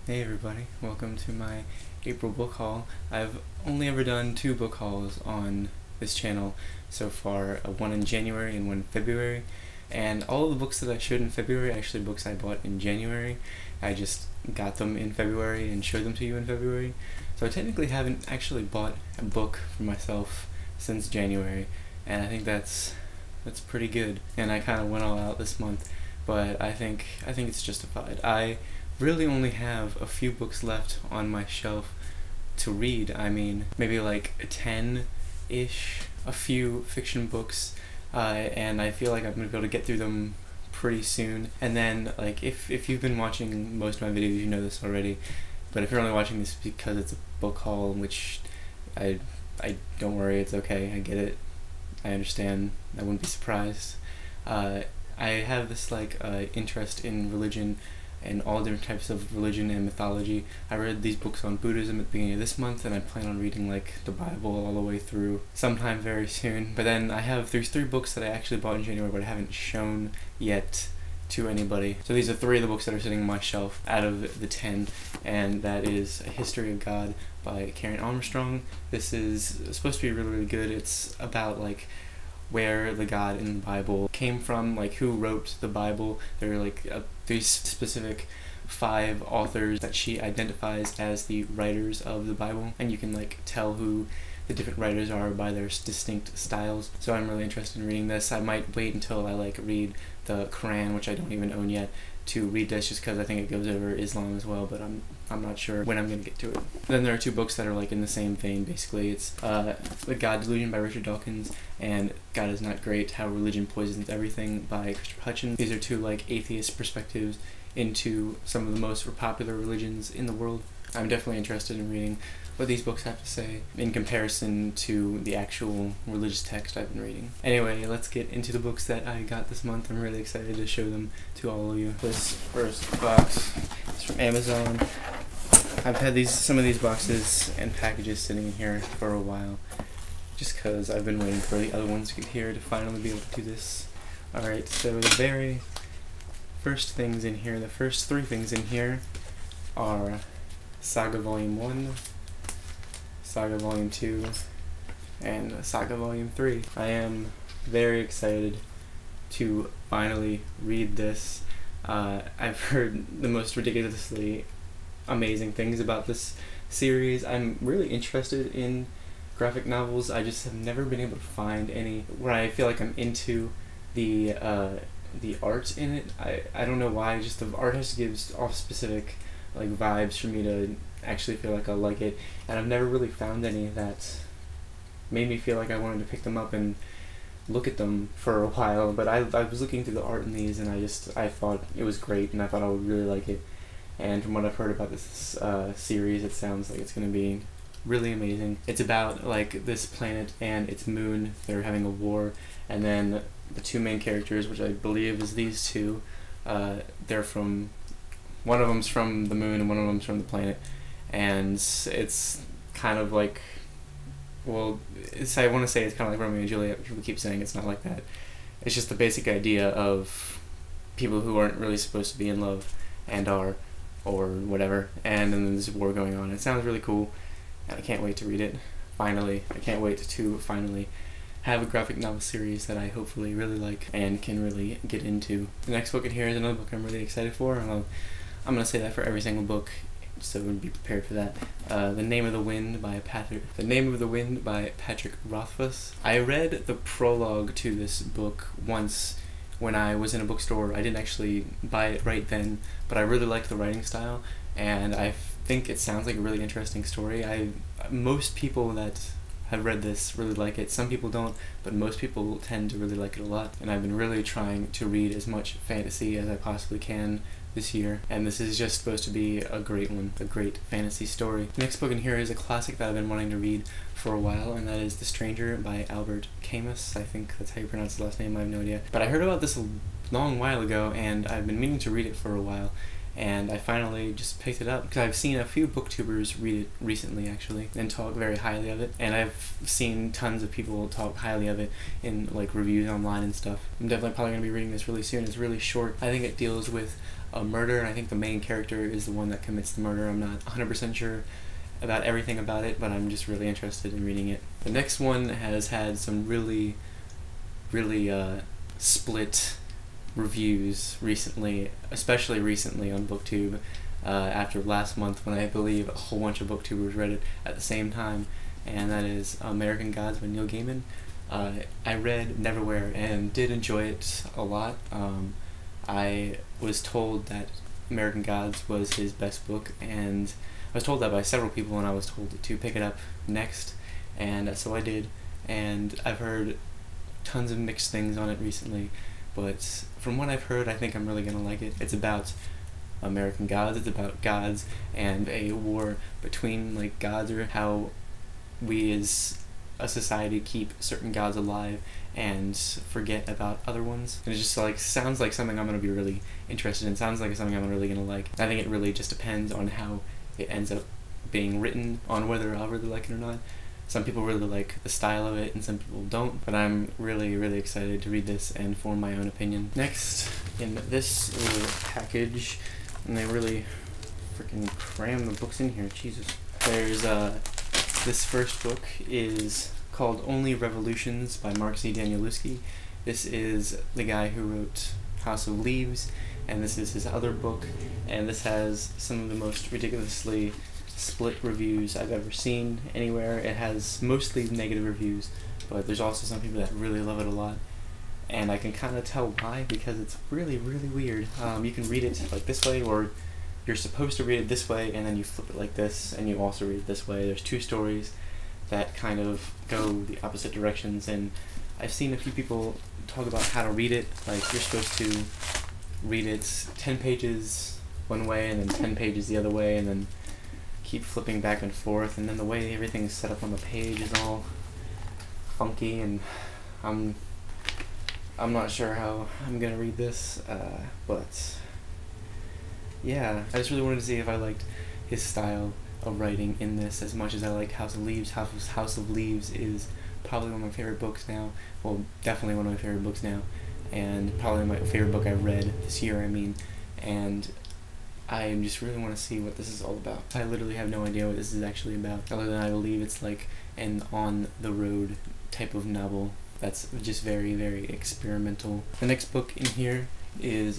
Hey everybody, welcome to my April book haul. I've only ever done 2 book hauls on this channel so far, one in January and one in February, and all of the books that I showed in February are actually books I bought in January. I just got them in February and showed them to you in February, so I technically haven't actually bought a book for myself since January, and I think that's pretty good, and I kind of went all out this month, but I think it's justified. I really only have a few books left on my shelf to read. I mean, maybe like 10-ish, a few fiction books, and I feel like I'm gonna be able to get through them pretty soon. And then, like, if you've been watching most of my videos, you know this already, but if you're only watching this because it's a book haul, which I don't worry, it's okay, I get it, I understand, I wouldn't be surprised. I have this interest in religion and all different types of religion and mythology. I read these books on Buddhism at the beginning of this month, and I plan on reading the Bible all the way through sometime very soon. But then there's 3 books that I actually bought in January but I haven't shown yet to anybody. So these are 3 of the books that are sitting on my shelf out of the 10, and that is A History of God by Karen Armstrong. This is supposed to be really, really good. It's about where the God in the Bible came from, who wrote the Bible. There are these specific 5 authors that she identifies as the writers of the Bible, and you can tell who the different writers are by their distinct styles. So I'm really interested in reading this. I might wait until I read the Quran, which I don't even own yet, to read this, just because I think it goes over Islam as well, but I'm not sure when I'm going to get to it. Then there are 2 books that are in the same vein, basically. It's The God Delusion by Richard Dawkins and God Is Not Great, How Religion Poisons Everything by Christopher Hitchens. These are 2 atheist perspectives into some of the most popular religions in the world. I'm definitely interested in reading what these books have to say in comparison to the actual religious text I've been reading. Anyway, let's get into the books that I got this month. I'm really excited to show them to all of you. This first box is from Amazon. I've had some of these boxes and packages sitting in here for a while, just because I've been waiting for the other ones to get here to finally be able to do this. Alright, so the very first things in here, the first 3 things in here are Saga Volume 1, Saga Volume 2, and Saga Volume 3. I am very excited to finally read this. I've heard the most ridiculously amazing things about this series. I'm really interested in graphic novels. I just have never been able to find any where I feel like I'm into the art in it. I don't know why, just the art has to give off specific vibes for me to actually feel like I like it, and I've never really found any that made me feel like I wanted to pick them up and look at them for a while. But I was looking through the art in these, and I thought it was great, and I thought I would really like it. And from what I've heard about this series, it sounds like it's going to be really amazing. It's about this planet and its moon. They're having a war, and then the 2 main characters, which I believe is these 2, they're from, one of them's from the moon and one of them's from the planet, and it's kind of I want to say it's kind of like Romeo and Juliet. People keep saying it's not like that. It's just the basic idea of people who aren't really supposed to be in love and are, or whatever, and then there's a war going on. It sounds really cool, and I can't wait to read it. Finally, I can't wait to finally have a graphic novel series that I hopefully really like and can really get into. The next book in here is another book I'm really excited for, and I'm going to say that for every single book, so be prepared for that. The Name of the Wind by Patrick Rothfuss. I read the prologue to this book once when I was in a bookstore. I didn't actually buy it right then, but I really liked the writing style, and I think it sounds like a really interesting story. Most people that have read this really like it. Some people don't, but most people tend to really like it a lot, and I've been really trying to read as much fantasy as I possibly can this year, and this is just supposed to be a great one, a great fantasy story. The next book in here is a classic that I've been wanting to read for a while, and that is The Stranger by Albert Camus. I think that's how you pronounce his last name, I have no idea. But I heard about this a long while ago, and I've been meaning to read it for a while, and I finally just picked it up because I've seen a few booktubers read it recently actually and talk very highly of it, and I've seen tons of people talk highly of it in like reviews online and stuff. I'm definitely probably going to be reading this really soon. It's really short. I think it deals with a murder, and I think the main character is the one that commits the murder. I'm not 100% sure about everything about it, but I'm just really interested in reading it. The next one has had some really split reviews recently, especially recently on BookTube, after last month when I believe a whole bunch of booktubers read it at the same time, and that is American Gods by Neil Gaiman. I read Neverwhere and did enjoy it a lot. I was told that American Gods was his best book, and I was told that by several people, and I was told to pick it up next, and so I did, and I've heard tons of mixed things on it recently, but from what I've heard, I think I'm really gonna like it. It's about American gods, it's about gods and a war between like gods, or how we as a society keep certain gods alive and forget about other ones. And it just like sounds like something I'm gonna be really interested in, sounds like something I'm really gonna like. I think it really just depends on how it ends up being written, on whether I'll really like it or not. Some people really like the style of it and some people don't, but I'm really excited to read this and form my own opinion. Next, in this little package, and they really freaking cram the books in here, Jesus. There's, this first book is called Only Revolutions by Mark Z. Danielewski. This is the guy who wrote House of Leaves, and this is his other book, and this has some of the most ridiculously split reviews I've ever seen anywhere. It has mostly negative reviews, but there's also some people that really love it a lot, and I can kind of tell why, because it's really weird. You can read it like this way, or you're supposed to read it this way, and then you flip it like this, and you also read it this way. There's two stories that kind of go the opposite directions, and I've seen a few people talk about how to read it. Like, you're supposed to read it 10 pages one way and then 10 pages the other way, and then keep flipping back and forth, and then the way everything's set up on the page is all funky, and I'm not sure how I'm gonna read this, but yeah, I just really wanted to see if I liked his style of writing in this as much as I like House of Leaves. House of Leaves is probably one of my favorite books now, well, definitely one of my favorite books now, and probably my favorite book I've read this year, I mean, and I just really want to see what this is all about. I literally have no idea what this is actually about, other than I believe it's like an on-the-road type of novel that's just very experimental. The next book in here is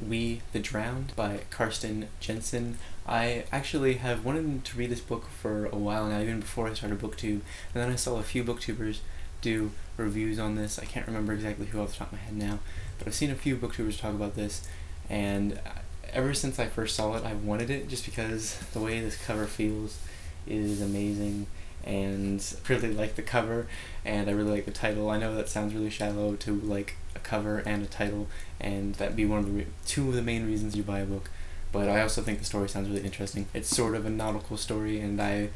We the Drowned by Karsten Jensen. I actually have wanted to read this book for a while now, even before I started BookTube, and then I saw a few booktubers do reviews on this. I can't remember exactly who off the top of my head now, but I've seen a few booktubers talk about this, and ever since I first saw it, I wanted it just because the way this cover feels is amazing, and I really like the cover, and I really like the title. I know that sounds really shallow to like a cover and a title, and that'd be one of the two of the main reasons you buy a book, but I also think the story sounds really interesting. It's sort of a nautical story, and I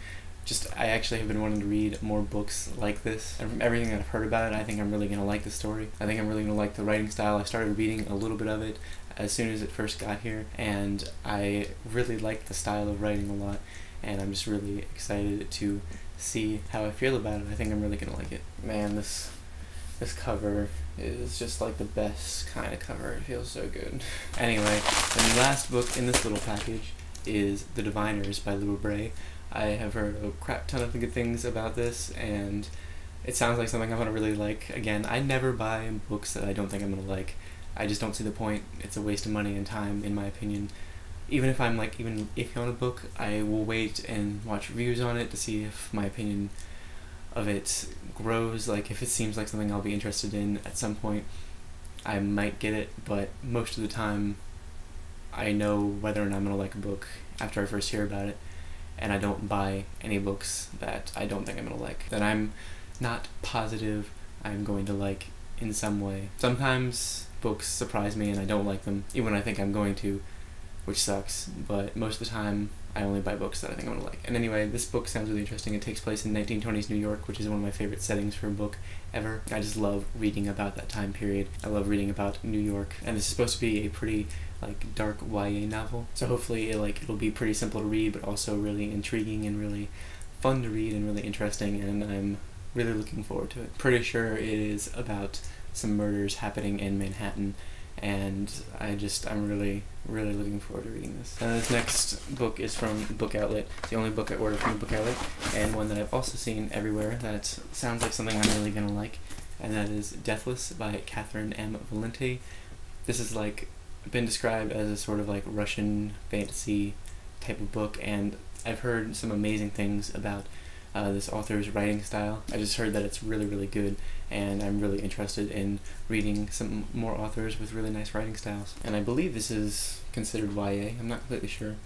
actually have been wanting to read more books like this, and from everything that I've heard about it, I think I'm really going to like the story. I think I'm really going to like the writing style. I started reading a little bit of it as soon as it first got here, and I really like the style of writing a lot, and I'm just really excited to see how I feel about it. I think I'm really going to like it. Man, this cover is just like the best kind of cover. It feels so good. Anyway, and the last book in this little package is The Diviners by Lou Bray. I have heard a crap ton of good things about this, and it sounds like something I'm going to really like. Again, I never buy books that I don't think I'm going to like. I just don't see the point. It's a waste of money and time, in my opinion. Even if I'm like even iffy on a book, I will wait and watch reviews on it to see if my opinion of it grows. Like, if it seems like something I'll be interested in at some point, I might get it, but most of the time I know whether or not I'm going to like a book after I first hear about it, and I don't buy any books that I don't think I'm going to like, that I'm not positive I'm going to like in some way. Sometimes books surprise me and I don't like them, even when I think I'm going to, which sucks, but most of the time I only buy books that I think I'm gonna like. And anyway, this book sounds really interesting. It takes place in 1920s New York, which is one of my favorite settings for a book ever. I just love reading about that time period. I love reading about New York, and this is supposed to be a pretty like dark YA novel. So hopefully it'll be pretty simple to read, but also really intriguing and really fun to read and really interesting, and I'm really looking forward to it. Pretty sure it is about some murders happening in Manhattan, and I'm really looking forward to reading this. This next book is from Book Outlet. It's the only book I ordered from Book Outlet, and one that I've also seen everywhere that sounds like something I'm really gonna like, and that is Deathless by Catherine M. Valente. This is like been described as a sort of like Russian fantasy type of book, and I've heard some amazing things about this author's writing style. I just heard that it's really good, and I'm really interested in reading some more authors with really nice writing styles. And I believe this is considered YA, I'm not completely sure,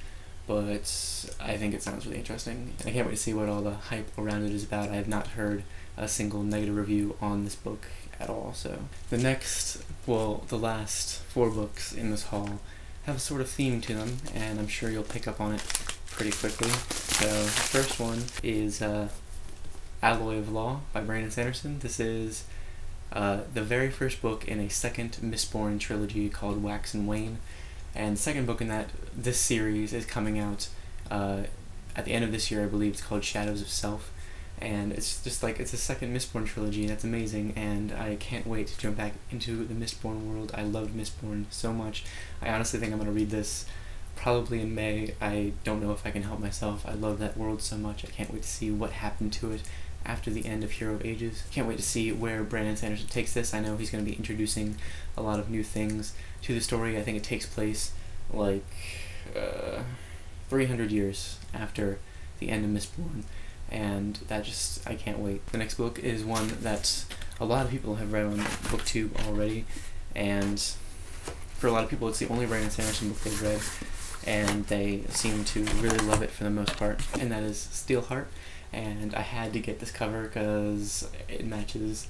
but I think it sounds really interesting. I can't wait to see what all the hype around it is about. I have not heard a single negative review on this book at all. So the last 4 books in this haul have a sort of theme to them, and I'm sure you'll pick up on it pretty quickly. So the first one is Alloy of Law by Brandon Sanderson. This is the very first book in a second Mistborn trilogy called Wax and Wane, and the second book in this series is coming out at the end of this year, I believe. It's called Shadows of Self, and it's just like, it's a second Mistborn trilogy, and that's amazing, and I can't wait to jump back into the Mistborn world. I loved Mistborn so much. I honestly think I'm going to read this probably in May. I don't know if I can help myself. I love that world so much. I can't wait to see what happened to it after the end of Hero of Ages. Can't wait to see where Brandon Sanderson takes this. I know he's going to be introducing a lot of new things to the story. I think it takes place like 300 years after the end of Mistborn, and I can't wait. The next book is one that a lot of people have read on BookTube already, and for a lot of people it's the only Brandon Sanderson book they've read, and they seem to really love it for the most part, and that is Steelheart. And I had to get this cover because it matches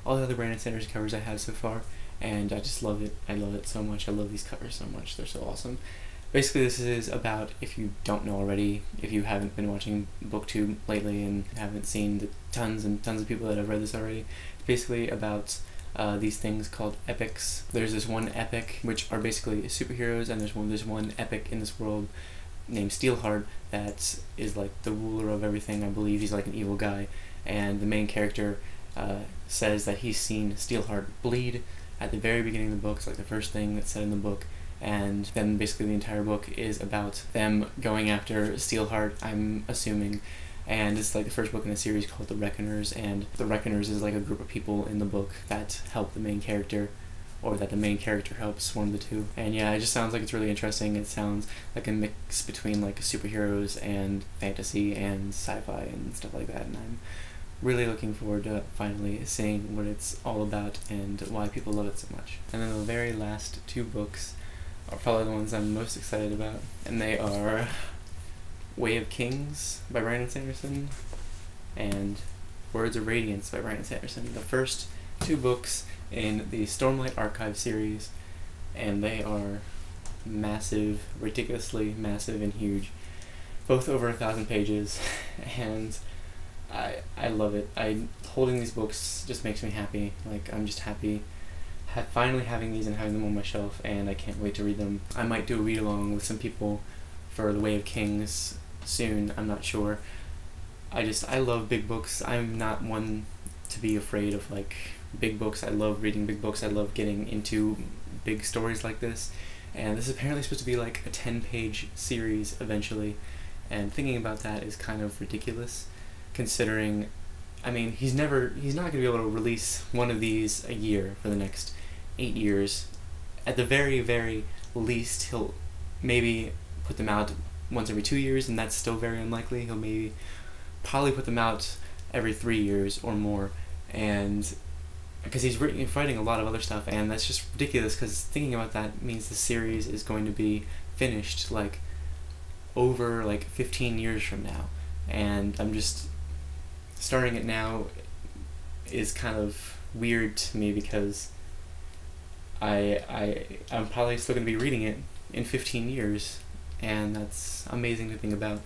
all the other Brandon Sanderson covers I have so far, and I just love it. I love it so much. I love these covers so much. They're so awesome. Basically, this is about, if you don't know already, if you haven't been watching BookTube lately and haven't seen the tons and tons of people that have read this already, it's basically about these things called epics. There's this one epic, which are basically superheroes, and there's one epic in this world named Steelheart that is like the ruler of everything. I believe he's like an evil guy, and the main character says that he's seen Steelheart bleed at the very beginning of the book. It's like the first thing that's said in the book, and then basically the entire book is about them going after Steelheart, I'm assuming. And it's like the first book in the series called The Reckoners, and The Reckoners is like a group of people in the book that help the main character, or that the main character helps, one of the two. And yeah, it just sounds like it's really interesting. It sounds like a mix between like superheroes and fantasy and sci-fi and stuff like that, and I'm really looking forward to finally seeing what it's all about and why people love it so much. And then the very last 2 books are probably the ones I'm most excited about, and they are Way of Kings by Brandon Sanderson and Words of Radiance by Brandon Sanderson. The first 2 books in the Stormlight Archive series, and they are massive, ridiculously massive and huge, both over 1,000 pages, and I love it. Holding these books just makes me happy. Like, I'm just happy finally having these and having them on my shelf, and I can't wait to read them. I might do a read along with some people for The Way of Kings soon, I'm not sure. I love big books. I'm not one to be afraid of like big books. I love reading big books. I love getting into big stories like this, and this is apparently supposed to be like a 10-page series eventually, and thinking about that is kind of ridiculous, considering, I mean, he's not going to be able to release one of these a year for the next 8 years. At the very, very least, he'll maybe put them out once every 2 years, and that's still very unlikely. He'll probably put them out every 3 years or more, and because he's writing a lot of other stuff, and that's just ridiculous, because thinking about that means the series is going to be finished like over like 15 years from now, and I'm just starting it now is kind of weird to me, because I'm probably still going to be reading it in 15 years, and that's amazing to think about.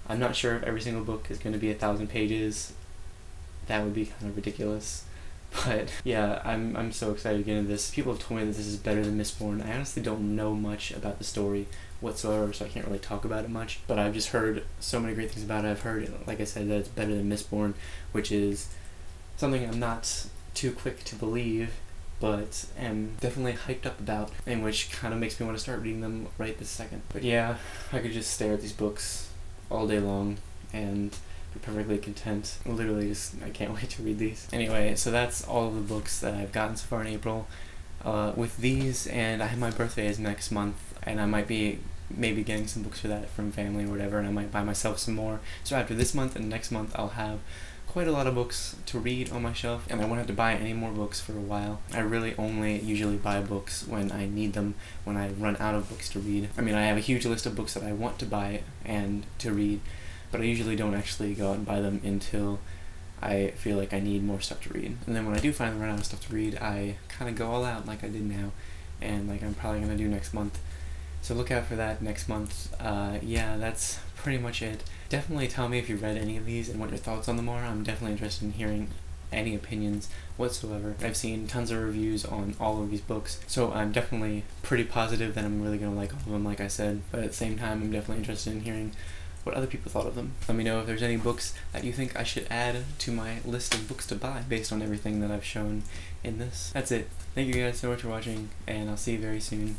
I'm not sure if every single book is going to be 1,000 pages. That would be kind of ridiculous. But yeah, I'm so excited to get into this. People have told me that this is better than Mistborn. I honestly don't know much about the story whatsoever, so I can't really talk about it much. But I've just heard so many great things about it. I've heard, like I said, that it's better than Mistborn, which is something I'm not too quick to believe, but am definitely hyped up about, and which kind of makes me want to start reading them right this second. But yeah, I could just stare at these books all day long and be perfectly content. Literally just, I can't wait to read these. Anyway, so that's all of the books that I've gotten so far in April. With these, and I have my birthday is next month, and I might be maybe getting some books for that from family or whatever, and I might buy myself some more. So after this month and next month, I'll have quite a lot of books to read on my shelf, and I won't have to buy any more books for a while. I really only usually buy books when I need them, when I run out of books to read. I mean, I have a huge list of books that I want to buy and to read, but I usually don't actually go out and buy them until I feel like I need more stuff to read. And then when I do finally run out of stuff to read, I kind of go all out like I did now, and like I'm probably going to do next month. So look out for that next month. Yeah, that's pretty much it. Definitely tell me if you read any of these and what your thoughts on them are. I'm definitely interested in hearing any opinions whatsoever. I've seen tons of reviews on all of these books, so I'm definitely pretty positive that I'm really going to like all of them, like I said. But at the same time, I'm definitely interested in hearing what other people thought of them. Let me know if there's any books that you think I should add to my list of books to buy based on everything that I've shown in this. That's it. Thank you guys so much for watching, and I'll see you very soon.